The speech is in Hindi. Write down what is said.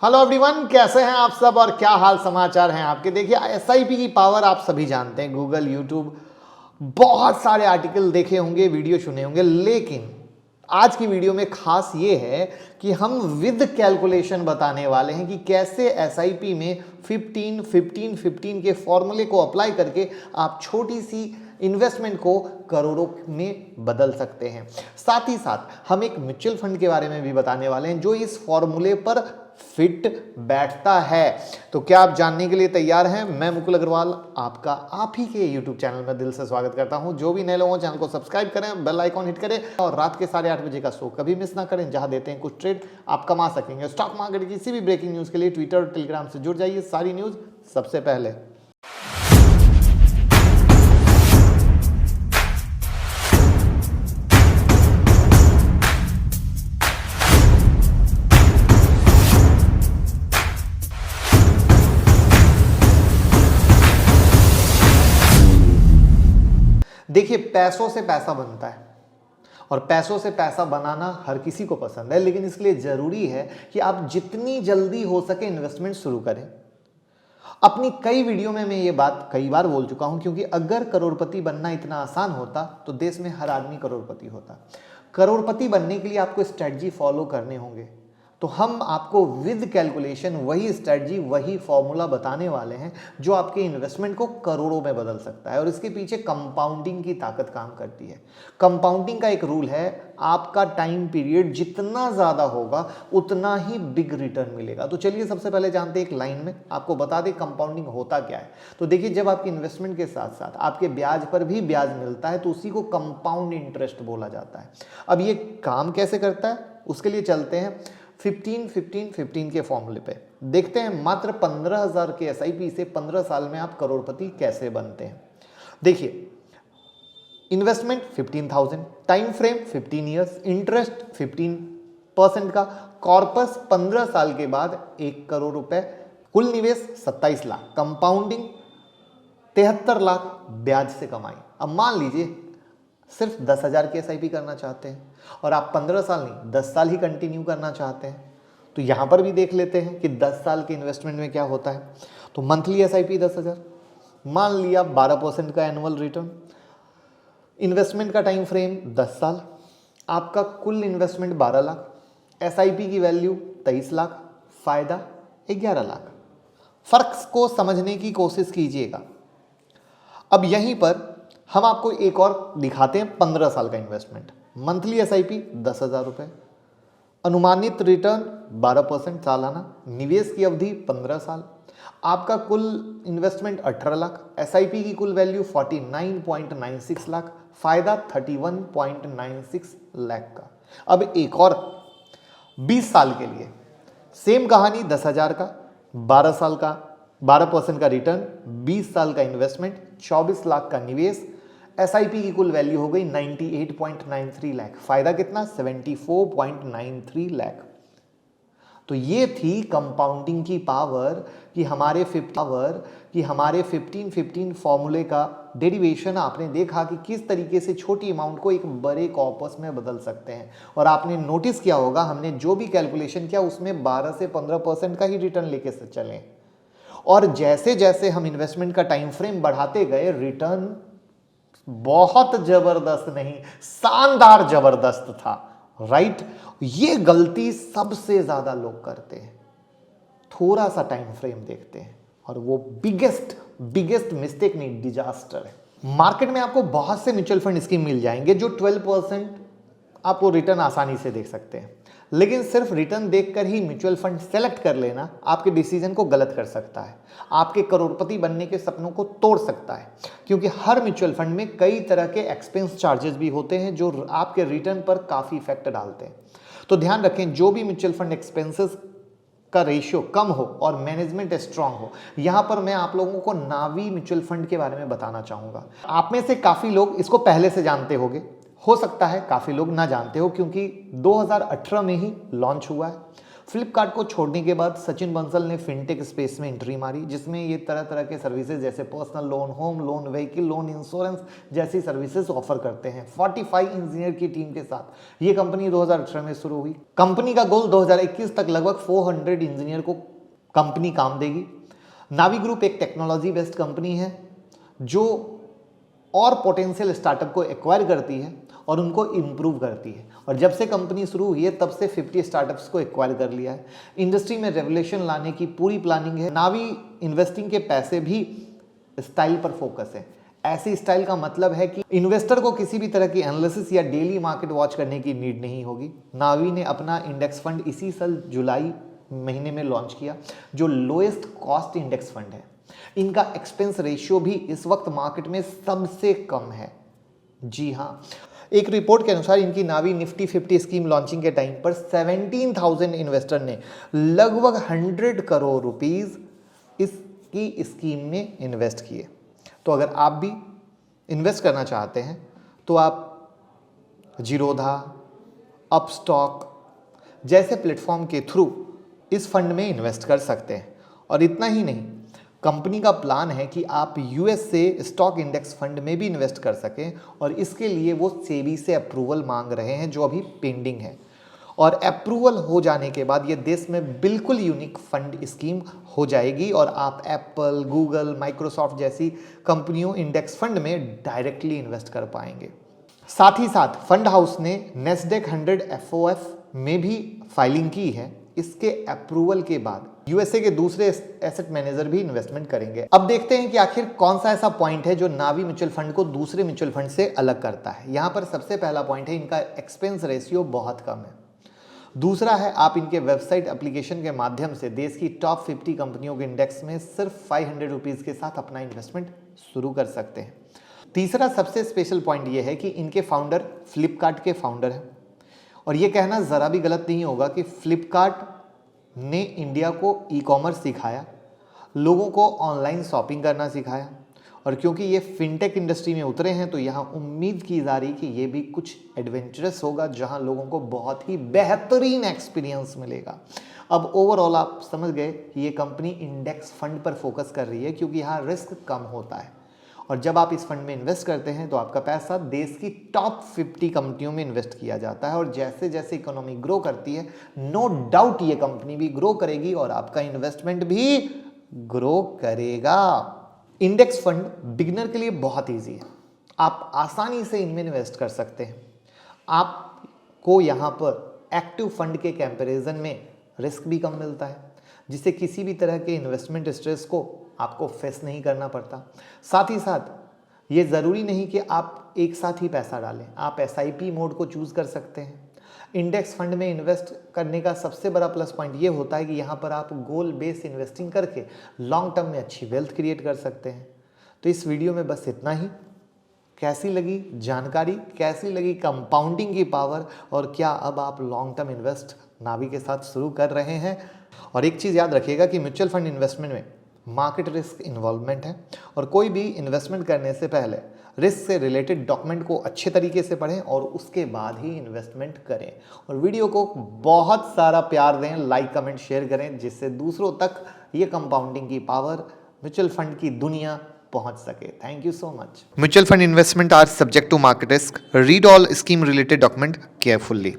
हेलो एवरीवन, कैसे हैं आप सब और क्या हाल समाचार हैं आपके। देखिए एसआईपी की पावर आप सभी जानते हैं, गूगल, यूट्यूब, बहुत सारे आर्टिकल देखे होंगे, वीडियो सुने होंगे, लेकिन आज की वीडियो में खास ये है कि हम विद कैलकुलेशन बताने वाले हैं कि कैसे एसआईपी में 15 15 15 के फॉर्मूले को अप्लाई करके आप छोटी सी इन्वेस्टमेंट को करोड़ों में बदल सकते हैं। साथ ही साथ हम एक म्यूचुअल फंड के बारे में भी बताने वाले हैं जो इस फॉर्मूले पर फिट बैठता है। तो क्या आप जानने के लिए तैयार हैं? मैं मुकुल अग्रवाल आपका आप ही के YouTube चैनल में दिल से स्वागत करता हूं। जो भी नए लोगों चैनल को सब्सक्राइब करें, बेल आइकॉन हिट करें और रात के 8:30 बजे का शो कभी मिस ना करें, जहां देते हैं कुछ ट्रेड आप कमा सकेंगे। स्टॉक मार्केट की किसी भी ब्रेकिंग न्यूज के लिए ट्विटर और टेलीग्राम से जुड़ जाइए, सारी न्यूज सबसे पहले। देखिए, पैसों से पैसा बनता है और पैसों से पैसा बनाना हर किसी को पसंद है, लेकिन इसके लिए जरूरी है कि आप जितनी जल्दी हो सके इन्वेस्टमेंट शुरू करें। अपनी कई वीडियो में मैं ये बात कई बार बोल चुका हूं, क्योंकि अगर करोड़पति बनना इतना आसान होता तो देश में हर आदमी करोड़पति होता। करोड़पति बनने के लिए आपको स्ट्रेटजी फॉलो करने होंगे, तो हम आपको विद कैलकुलेशन वही स्ट्रेटजी, वही फॉर्मूला बताने वाले हैं जो आपके इन्वेस्टमेंट को करोड़ों में बदल सकता है। और इसके पीछे कंपाउंडिंग की ताकत काम करती है। कंपाउंडिंग का एक रूल है, आपका टाइम पीरियड जितना ज़्यादा होगा उतना ही बिग रिटर्न मिलेगा। तो चलिए सबसे पहले जानते हैं, एक लाइन में आपको बता दें कंपाउंडिंग होता क्या है। तो देखिए, जब आपकी इन्वेस्टमेंट के साथ साथ आपके ब्याज पर भी ब्याज मिलता है तो उसी को कंपाउंड इंटरेस्ट बोला जाता है। अब ये काम कैसे करता है, उसके लिए चलते हैं 15 15 15 के फॉर्मूले पे, देखते हैं मात्र 15,000 के एसआईपी से 15 साल में आप करोड़पति कैसे बनते हैं। देखिए, investment 15,000, time frame 15 years, interest 15% का, कॉर्पस 15 साल के बाद 1 करोड़ रुपए, कुल निवेश 27 लाख, कंपाउंडिंग 73 लाख ब्याज से कमाई। अब मान लीजिए सिर्फ 10,000 की एसआईपी करना चाहते हैं और आप 15 साल नहीं 10 साल ही कंटिन्यू करना चाहते हैं, तो यहां पर भी देख लेते हैं कि 10 साल के इन्वेस्टमेंट में क्या होता है। तो मंथली एसआईपी 10,000, मान लिया 12% का एनुअल रिटर्न, इन्वेस्टमेंट का टाइम फ्रेम 10 साल, आपका कुल इन्वेस्टमेंट 12 लाख, एसआईपी की वैल्यू 23 लाख, फायदा 11 लाख। फर्क को समझने की कोशिश कीजिएगा। अब यहीं पर हम आपको एक और दिखाते हैं 15 साल का इन्वेस्टमेंट। मंथली एसआईपी 10,000 रुपये, अनुमानित रिटर्न 12% सालाना, निवेश की अवधि 15 साल, आपका कुल इन्वेस्टमेंट 18 लाख, एसआईपी की कुल वैल्यू 49.96 लाख, फायदा 31.96 लाख का। अब एक और 20 साल के लिए सेम कहानी, 10,000 का, 12 साल का, 12% का रिटर्न, 20 साल का इन्वेस्टमेंट, 24 लाख का निवेश, एसआईपी की कुल वैल्यू हो गई 98.93 लाख, फायदा कितना 74.93 लाख। तो ये थी कंपाउंडिंग की पावर कि हमारे 15 15 फॉर्मूले का डेरिवेशन आपने देखा कि किस तरीके से छोटी अमाउंट को एक बड़े कॉर्पस में बदल सकते हैं। और आपने नोटिस किया होगा, हमने जो भी कैलकुलेशन किया उसमें 12 से 15% का ही रिटर्न लेके चले, और जैसे जैसे हम इन्वेस्टमेंट का टाइम फ्रेम बढ़ाते गए रिटर्न बहुत जबरदस्त नहीं, शानदार जबरदस्त था, राइट। ये गलती सबसे ज्यादा लोग करते हैं, थोड़ा सा टाइम फ्रेम देखते हैं और वो बिगेस्ट मिस्टेक नहीं, डिजास्टर है। मार्केट में आपको बहुत से म्यूचुअल फंड स्कीम मिल जाएंगे जो 12% आपको रिटर्न आसानी से देख सकते हैं, लेकिन सिर्फ रिटर्न देखकर ही म्यूचुअल फंड सेलेक्ट कर लेना आपके डिसीजन को गलत कर सकता है, आपके करोड़पति बनने के सपनों को तोड़ सकता है। क्योंकि हर म्यूचुअल फंड में कई तरह के एक्सपेंस चार्जेस भी होते हैं जो आपके रिटर्न पर काफी इफेक्ट डालते हैं। तो ध्यान रखें, जो भी म्यूचुअल फंड एक्सपेंसेस का रेशियो कम हो और मैनेजमेंट स्ट्रांग हो। यहां पर मैं आप लोगों को नावी म्यूचुअल फंड के बारे में बताना चाहूंगा। आप में से काफी लोग इसको पहले से जानते होंगे, हो सकता है काफी लोग ना जानते हो, क्योंकि 2018 में ही लॉन्च हुआ है। फ्लिपकार्ट को छोड़ने के बाद सचिन बंसल ने फिनटेक स्पेस में एंट्री मारी, जिसमें ये तरह तरह के सर्विसेज जैसे personal loan, home loan, vehicle loan, insurance जैसी सर्विसेज ऑफर करते हैं। 45 इंजीनियर की टीम के साथ ये कंपनी 2018 में शुरू हुई। कंपनी का गोल 2021 तक लगभग 400 इंजीनियर को कंपनी काम देगी। नावी ग्रुप एक टेक्नोलॉजी बेस्ड कंपनी है जो और पोटेंशियल स्टार्टअप को एक्वायर करती है और उनको इम्प्रूव करती है, और जब से कंपनी शुरू हुई है तब से 50 स्टार्टअप्स को एक्वायर कर लिया है। इंडस्ट्री में रेवोल्यूशन लाने की पूरी प्लानिंग है। नावी इन्वेस्टिंग के पैसे भी स्टाइल पर फोकस है। ऐसी स्टाइल का मतलब है कि इन्वेस्टर को किसी भी तरह की एनालिसिस या डेली मार्केट वॉच करने की नीड नहीं होगी। नावी ने अपना इंडेक्स फंड इसी साल जुलाई महीने में लॉन्च किया, जो लोएस्ट कॉस्ट इंडेक्स फंड है। इनका एक्सपेंस रेशियो भी इस वक्त मार्केट में सबसे कम है। जी हाँ, एक रिपोर्ट के अनुसार इनकी नावी निफ्टी 50 स्कीम लॉन्चिंग के टाइम पर 17,000 इन्वेस्टर ने लगभग 100 करोड़ रुपीस इसकी स्कीम में इन्वेस्ट किए। तो अगर आप भी इन्वेस्ट करना चाहते हैं तो आप जीरोधा, अपस्टॉक जैसे प्लेटफॉर्म के थ्रू इस फंड में इन्वेस्ट कर सकते हैं। और इतना ही नहीं, कंपनी का प्लान है कि आप यूएस से स्टॉक इंडेक्स फंड में भी इन्वेस्ट कर सकें, और इसके लिए वो सेबी से अप्रूवल मांग रहे हैं जो अभी पेंडिंग है। और अप्रूवल हो जाने के बाद ये देश में बिल्कुल यूनिक फंड स्कीम हो जाएगी और आप एप्पल, गूगल, माइक्रोसॉफ्ट जैसी कंपनियों इंडेक्स फंड में डायरेक्टली इन्वेस्ट कर पाएंगे। साथ ही साथ फंड हाउस ने नेस्डेक 100 FOF में भी फाइलिंग की है। इसके अप्रूवल के बाद यूएसए के दूसरे एसेट मैनेजर भी इन्वेस्टमेंट करेंगे। अब देखते हैं कि आखिर कौन सा ऐसा पॉइंट है जो नावी म्यूचुअल फंड को दूसरे म्यूचुअल फंड से अलग करता है। यहां पर सबसे पहला पॉइंट है, इनका एक्सपेंस रेशियो बहुत कम है। दूसरा है, आप इनके वेबसाइट एप्लीकेशन के माध्यम से देश की टॉप 50 कंपनियों के इंडेक्स में सिर्फ 500 रुपीज के साथ अपना इन्वेस्टमेंट शुरू कर सकते हैं। तीसरा सबसे स्पेशल पॉइंट यह है कि इनके फाउंडर फ्लिपकार्ट के फाउंडर हैं, और यह कहना ज़रा भी गलत नहीं होगा कि फ्लिपकार्ट ने इंडिया को ई-कॉमर्स सिखाया, लोगों को ऑनलाइन शॉपिंग करना सिखाया, और क्योंकि ये फिनटेक इंडस्ट्री में उतरे हैं तो यहाँ उम्मीद की जा रही कि ये भी कुछ एडवेंचरस होगा जहाँ लोगों को बहुत ही बेहतरीन एक्सपीरियंस मिलेगा। अब ओवरऑल आप समझ गए कि ये कंपनी इंडेक्स फंड पर फोकस कर रही है क्योंकि यहाँ रिस्क कम होता है, और जब आप इस फंड में इन्वेस्ट करते हैं तो आपका पैसा देश की टॉप 50 कंपनियों में इन्वेस्ट किया जाता है, और जैसे जैसे इकोनॉमी ग्रो करती है नो डाउट ये कंपनी भी ग्रो करेगी और आपका इन्वेस्टमेंट भी ग्रो करेगा। इंडेक्स फंड बिगिनर के लिए बहुत ईजी है, आप आसानी से इनमें इन्वेस्ट कर सकते हैं। आपको यहाँ पर एक्टिव फंड के कंपैरिजन में रिस्क भी कम मिलता है, जिससे किसी भी तरह के इन्वेस्टमेंट स्ट्रेस को आपको फेस नहीं करना पड़ता। साथ ही साथ ये ज़रूरी नहीं कि आप एक साथ ही पैसा डालें, आप SIP मोड को चूज़ कर सकते हैं। इंडेक्स फंड में इन्वेस्ट करने का सबसे बड़ा प्लस पॉइंट ये होता है कि यहाँ पर आप गोल बेस इन्वेस्टिंग करके लॉन्ग टर्म में अच्छी वेल्थ क्रिएट कर सकते हैं। तो इस वीडियो में बस इतना ही। कैसी लगी जानकारी, कैसी लगी कंपाउंडिंग की पावर, और क्या अब आप लॉन्ग टर्म इन्वेस्ट नावी के साथ शुरू कर रहे हैं? और एक चीज़ याद रखिएगा कि म्यूचुअल फंड इन्वेस्टमेंट में मार्केट रिस्क इन्वॉल्वमेंट है, और कोई भी इन्वेस्टमेंट करने से पहले रिस्क से रिलेटेड डॉक्यूमेंट को अच्छे तरीके से पढ़ें और उसके बाद ही इन्वेस्टमेंट करें। और वीडियो को बहुत सारा प्यार दें, लाइक कमेंट शेयर करें, जिससे दूसरों तक ये कंपाउंडिंग की पावर, म्यूचुअल फंड की दुनिया पहुंच सके। Thank you so much. Mutual fund investment are subject to market risk. Read all scheme related document carefully.